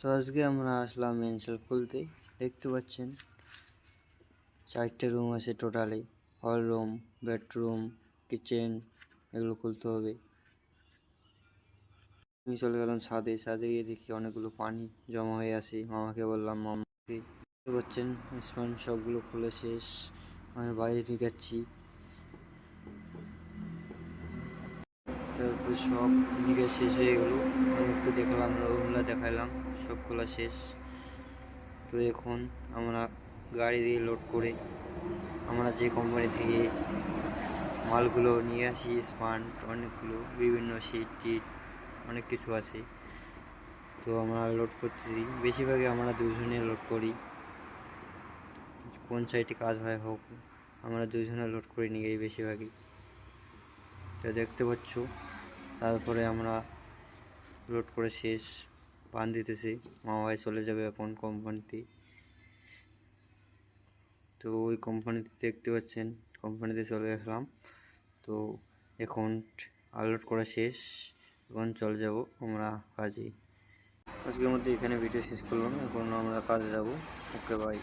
তো আজকে আমরা আসলাম মেনসেল খুলতে। দেখতে পাচ্ছেন 4টে রুম আছে totally, hall room, bedroom, kitchen, এগুলো খুলতে হবে। আমি চলে গেলাম ছাদে গিয়ে দেখি অনেকগুলো পানি জমা হয়ে আছে। মামাকে বললাম, মামাকে দেখতে পাচ্ছেন স্পঞ্জ সবগুলো খুলে শেষ, আমি বাইরে নিয়ে যাচ্ছি। তারপর সব নিয়ে শেষ হয়ে গেলো, আমি একটু দেখলাম, রুমগুলো দেখালাম, সব খোলা শেষ। তো এখন আমরা গাড়ি দিয়ে লোড করে আমরা যে কোম্পানি থেকে মালগুলো নিয়ে আসি, স্পান্ট অনেকগুলো, বিভিন্ন সিট টিট অনেক কিছু আছে। তো আমরা লোড করতেছি, বেশিরভাগই আমরা দুজনে লোড করি। কোন সাইডে কাজ হয় হোক, আমরা দুজনে লোড করে নিয়ে যাই বেশিরভাগই। তো দেখতে পাচ্ছ, তারপরে আমরা লোড করে শেষ, বান দিতেছি। মামা ভাই চলে যাবে এখন কোম্পানিতে। তো ওই কোম্পানিতে দেখতে পাচ্ছেন, কোম্পানিতে চলে আসলাম। তো এখন আপলোড করা শেষ, এখন চলে যাব আমরা কাজে। আজকের মধ্যে এখানে ভিডিও শেষ করলাম, এখন আমরা কাজে যাব। ওকে, বাই।